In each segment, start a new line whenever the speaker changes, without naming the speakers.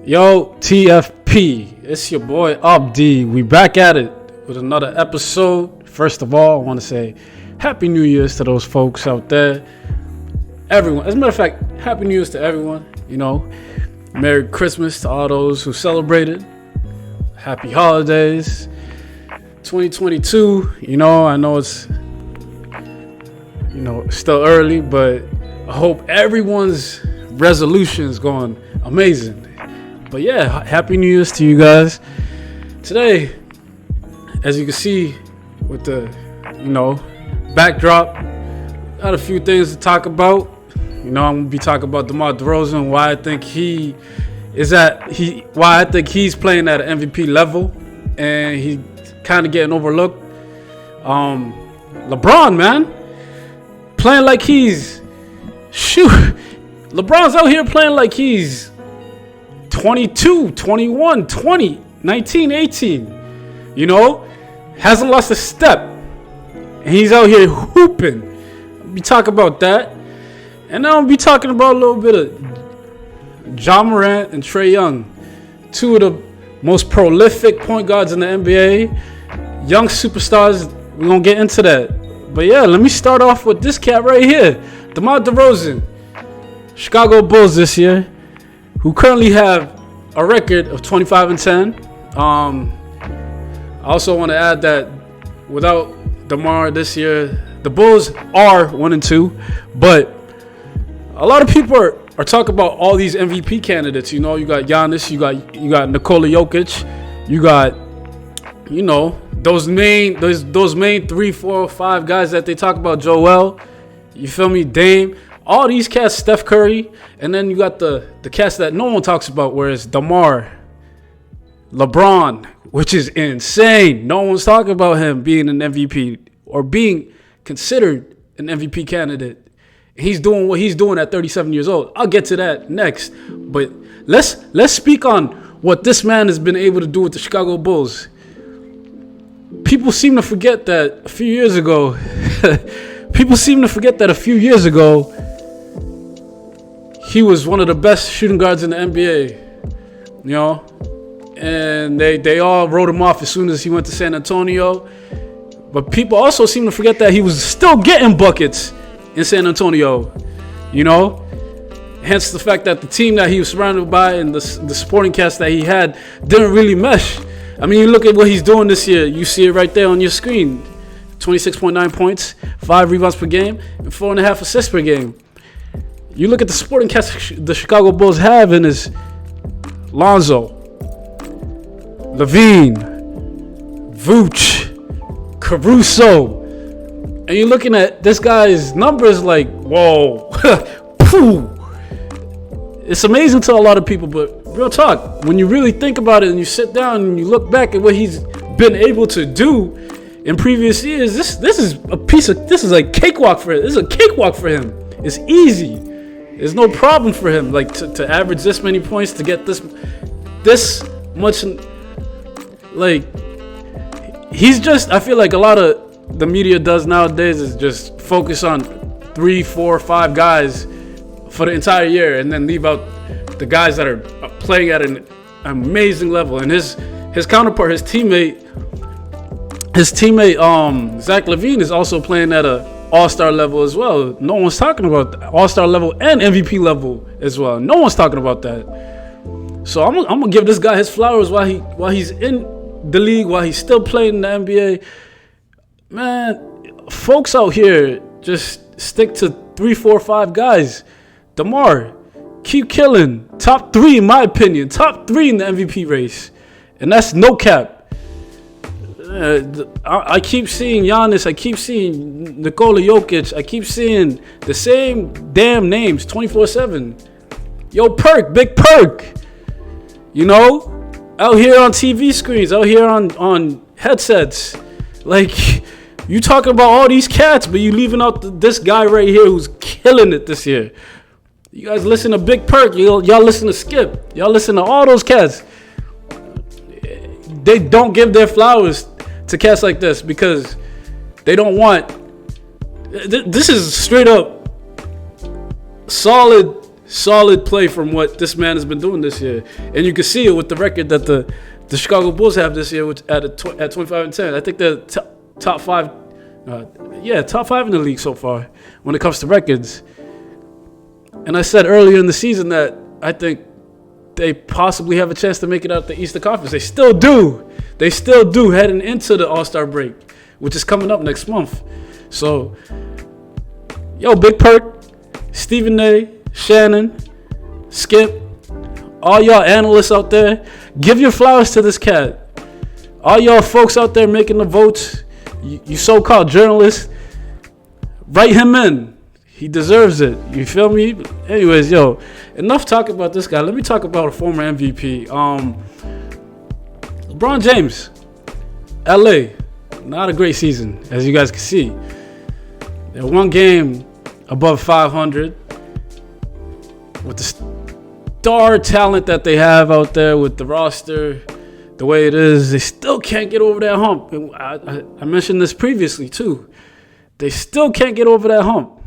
Yo, TFP, it's your boy Abdi. We back at it with another episode. First of all, I want to say Happy New Year's to those folks out there. Everyone, as a matter of fact, Happy New Year's to everyone. You know, Merry Christmas to all those who celebrated. Happy holidays. 2022, I know it's, still early, but I hope everyone's resolution is going amazing. But yeah, Happy New Year's to you guys. Today, as you can see with the, backdrop, got a few things to talk about. I'm gonna be talking about Demar Derozan, why I think he's playing at an MVP level, and he kind of getting overlooked. LeBron, man, playing like LeBron's out here playing like he's 22, 21, 20, 19, 18. Hasn't lost a step. And he's out here hooping. I'll be talking about that. And then I'll be talking about a little bit of Morant and Trae Young. Two of the most prolific point guards in the NBA. Young superstars. We're going to get into that. But yeah, let me start off with this cat right here. Demar Derozan. Chicago Bulls this year, who currently have a record of 25-10. I also want to add that without DeMar this year, the Bulls are 1-2. But a lot of people are talking about all these MVP candidates. You got Giannis, you got Nikola Jokic, you got those main 3, 4, 5 guys that they talk about. Joel, you feel me? Dame. All these cats, Steph Curry, and then you got the cats that no one talks about, whereas DeMar, LeBron, which is insane. No one's talking about him being an MVP or being considered an MVP candidate. He's doing what he's doing at 37 years old. I'll get to that next. But let's speak on what this man has been able to do with the Chicago Bulls. People seem to forget that a few years ago, he was one of the best shooting guards in the NBA, and they all wrote him off as soon as he went to San Antonio. But people also seem to forget that he was still getting buckets in San Antonio, Hence the fact that the team that he was surrounded by and the supporting cast that he had didn't really mesh. I mean, you look at what he's doing this year. You see it right there on your screen. 26.9 points, 5 rebounds per game, and 4.5 assists per game. You look at the supporting cast the Chicago Bulls have, and is Lonzo, Levine, Vooch, Caruso. And you're looking at this guy's numbers like, whoa, pooh. It's amazing to a lot of people, but real talk, when you really think about it and you sit down and you look back at what he's been able to do in previous years, this is a cakewalk for him. This is a cakewalk for him. It's easy. There's no problem for him, like to average this many points, to get this much. Like, he's just, I feel like a lot of the media does nowadays is just focus on 3, 4, 5 guys for the entire year and then leave out the guys that are playing at an amazing level. And his counterpart, his teammate, Zach LaVine is also playing at a all-star level as well. No one's talking about that. All-star level and MVP level as well. No one's talking about that. So I'm gonna give this guy his flowers while he's in the league, while he's still playing in the NBA. Man, folks out here just stick to 3, 4, 5 guys. DeMar, keep killing. Top 3 in my opinion. Top 3 in the MVP race, and that's no cap. I keep seeing Giannis. I keep seeing Nikola Jokic. I keep seeing the same damn names 24/7. Yo, Big Perk. Out here on TV screens, out here on headsets. Like, you talking about all these cats, but you leaving out this guy right here who's killing it this year. You guys listen to Big Perk. Y'all listen to Skip. Y'all listen to all those cats. They don't give their flowers to cats like this because they don't want. This is straight up solid Solid play from what this man has been doing this year. And you can see it with the record that the Chicago Bulls have this year at 25-10. I think they're top five. Top five in the league so far when it comes to records. And I said earlier in the season that I think they possibly have a chance to make it out the Eastern Conference. They still do. They still do heading into the All-Star break, which is coming up next month. So, Big Perk, Stephen A., Shannon, Skip, all y'all analysts out there, give your flowers to this cat. All y'all folks out there making the votes, you so-called journalists, write him in. He deserves it. You feel me? Anyways, enough talk about this guy. Let me talk about a former MVP. LeBron James, LA, not a great season, as you guys can see. They're one game above 500 with the star talent that they have out there, with the roster the way it is. They still can't get over that hump. I mentioned this previously too. They still can't get over that hump.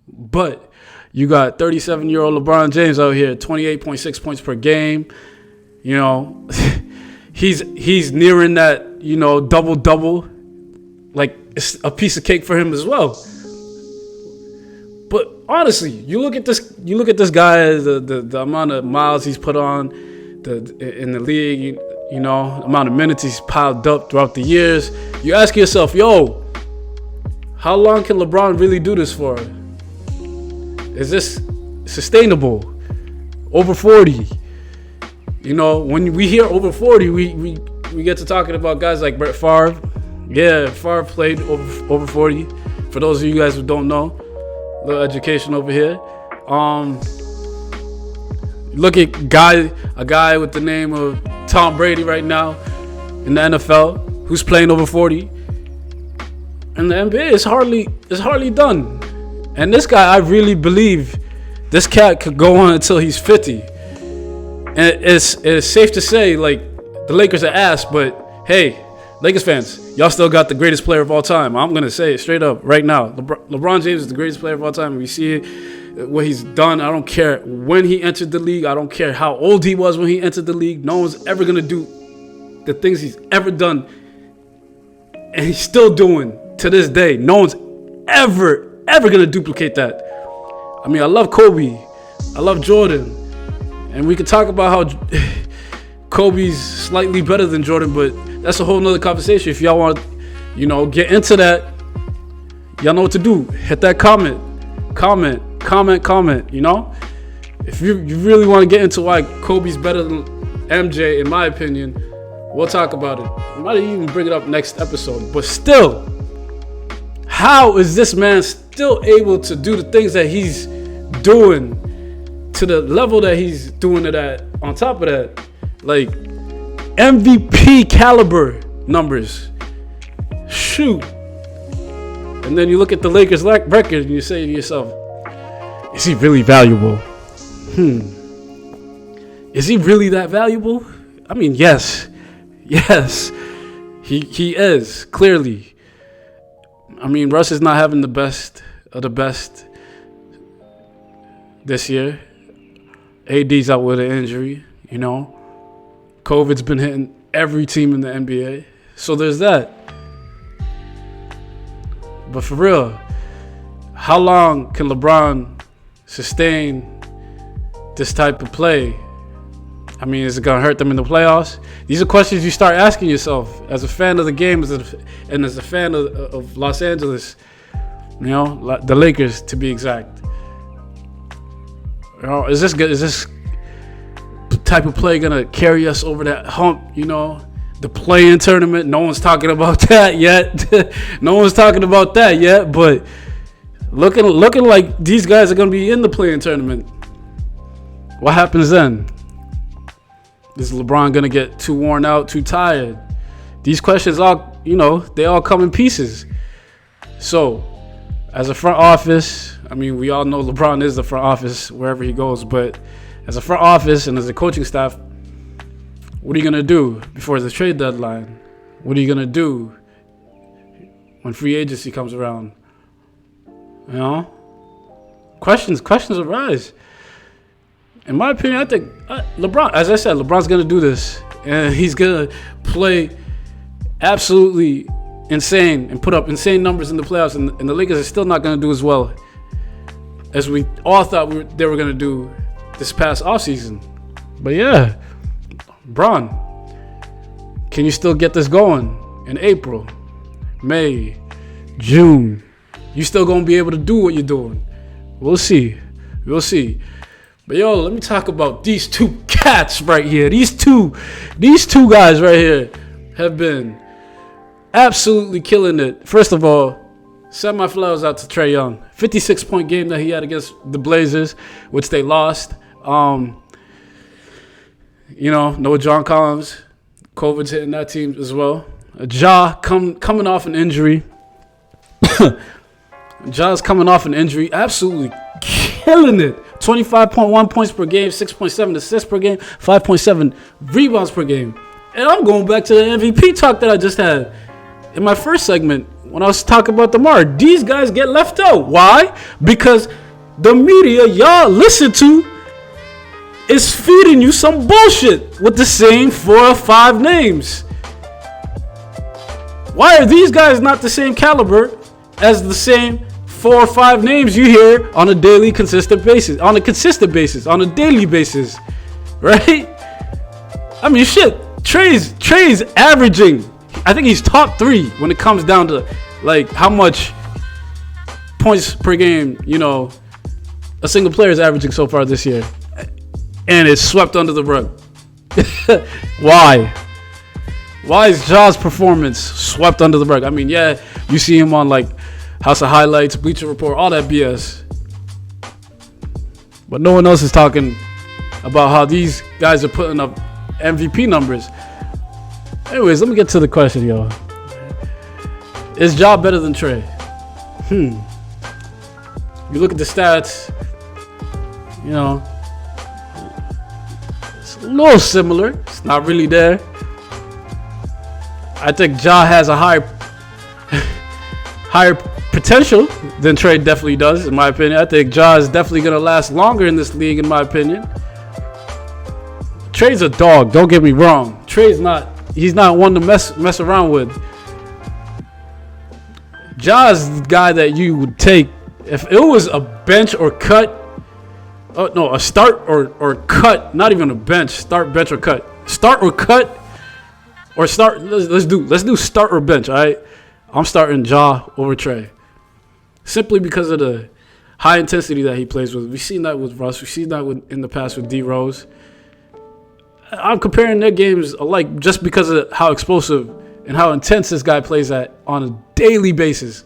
But you got 37-year-old LeBron James out here, 28.6 points per game. He's nearing that, double-double. Like, it's a piece of cake for him as well. But honestly, you look at this guy, the amount of miles he's put on in the league, amount of minutes he's piled up throughout the years. You ask yourself, how long can LeBron really do this for? Is this sustainable? Over 40. When we hear over 40, we get to talking about guys like Brett Favre. Yeah, Favre played over 40. For those of you guys who don't know, a little education over here. Look at a guy with the name of Tom Brady right now in the NFL who's playing over 40. And the NBA is hardly done. And this guy, I really believe this cat could go on until he's 50. And it's safe to say, like, the Lakers are ass, but hey, Lakers fans, y'all still got the greatest player of all time. I'm going to say it straight up right now. LeBron James is the greatest player of all time. We see it, what he's done. I don't care when he entered the league. I don't care how old he was when he entered the league. No one's ever going to do the things he's ever done. And he's still doing to this day. No one's ever going to duplicate that. I mean, I love Kobe. I love Jordan. And we can talk about how Kobe's slightly better than Jordan, but that's a whole nother conversation. If y'all want to, get into that, y'all know what to do. Hit that comment. If you really want to get into why Kobe's better than MJ, in my opinion, we'll talk about it. We might even bring it up next episode. But still, how is this man still able to do the things that he's doing to the level that he's doing it at? On top of that, like, MVP caliber numbers. Shoot. And then you look at the Lakers record and you say to yourself, is he really valuable? Is he really that valuable? I mean, yes. He is, clearly. I mean, Russ is not having the best of the best this year. AD's out with an injury, COVID's been hitting every team in the NBA. So there's that. But for real, how long can LeBron sustain this type of play? I mean, is it going to hurt them in the playoffs? These are questions you start asking yourself as a fan of the game and as a fan of Los Angeles, the Lakers to be exact. Is this type of play going to carry us over that hump, the play-in tournament? No one's talking about that yet. But looking like these guys are going to be in the play-in tournament. What happens then? Is LeBron going to get too worn out, too tired? These questions all, they all come in pieces. So, as a front office, I mean, we all know LeBron is the front office wherever he goes, but as a front office and as a coaching staff, what are you going to do before the trade deadline? What are you going to do when free agency comes around? Questions arise. in my opinion, I think LeBron, as I said, LeBron's going to do this. And he's going to play absolutely insane and put up insane numbers in the playoffs. And the Lakers are still not going to do as well as we all thought they were going to do this past offseason. But yeah, Bron, can you still get this going in April, May, June? You still going to be able to do what you're doing? We'll see. We'll see. But yo, let me talk about these two cats right here. These two guys right here have been absolutely killing it. First of all, send my flowers out to Trae Young. 56-point game that he had against the Blazers, which they lost. No John Collins. COVID's hitting that team as well. Ja coming off an injury. Ja's coming off an injury. Absolutely killing it. 25.1 points per game, 6.7 assists per game, 5.7 rebounds per game. And I'm going back to the MVP talk that I just had in my first segment when I was talking about DeMar. These guys get left out. Why? Because the media y'all listen to is feeding you some bullshit with the same 4 or 5 names. Why are these guys not the same caliber as the same 4 or 5 names you hear on a daily, consistent basis, on a daily basis, right? I mean, shit. Trae's averaging. I think he's top 3 when it comes down to like how much points per game, a single player is averaging so far this year, and it's swept under the rug. Why? Why is Ja's performance swept under the rug? I mean, yeah, you see him on like House of Highlights, Bleacher Report, all that BS. But no one else is talking about how these guys are putting up MVP numbers. Anyways, let me get to the question, yo. Is Ja better than Trae? You look at the stats, it's a little similar. It's not really there. I think Ja has a higher potential than Trae definitely does, in my opinion. I think Ja is definitely going to last longer in this league, in my opinion. Trae's a dog, don't get me wrong. He's not one to mess around with. Ja's the guy that you would take if it was a bench or cut. Oh no, a start or cut, not even a bench. Start, bench, or cut. Start or cut, or start. Let's do start or bench. All right, I'm starting Ja over Trae, simply because of the high intensity that he plays with. We've seen that with Russ. We've seen that in the past with D Rose. I'm comparing their games alike just because of how explosive and how intense this guy plays at on a daily basis.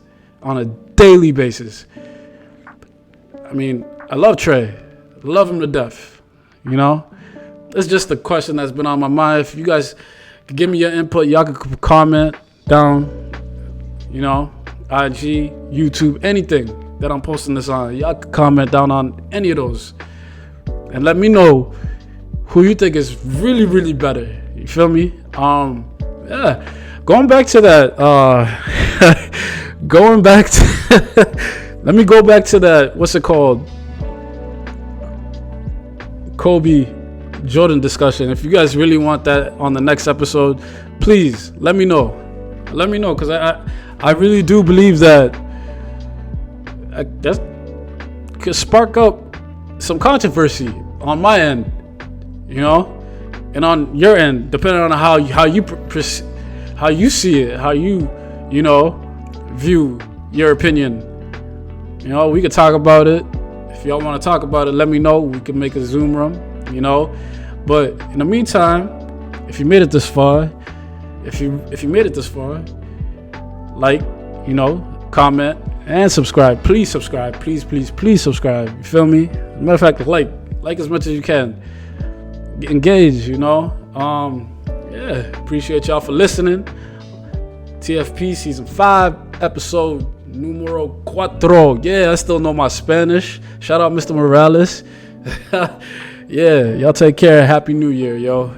I mean, I love Trae. Love him to death. It's just a question that's been on my mind. If you guys could give me your input, y'all could comment down, IG, YouTube, anything that I'm posting this on. Y'all could comment down on any of those. And let me know who you think is really, really better. You feel me? Yeah. Going back to that, let me go back to that, what's it called? Kobe Jordan discussion. If you guys really want that on the next episode, please let me know. Because I really do believe that could spark up some controversy on my end, and on your end, depending on how you see it, how you view your opinion. We could talk about it. If y'all want to talk about it, let me know. We can make a Zoom room, But in the meantime, if you made it this far, like, comment and subscribe. Please subscribe. Please subscribe. You feel me? As a matter of fact, like as much as you can. Engage, appreciate y'all for listening. TFP season 5, episode numero 4. Yeah, I still know my Spanish. Shout out Mr. Morales. Yeah, y'all take care. Happy New Year, yo.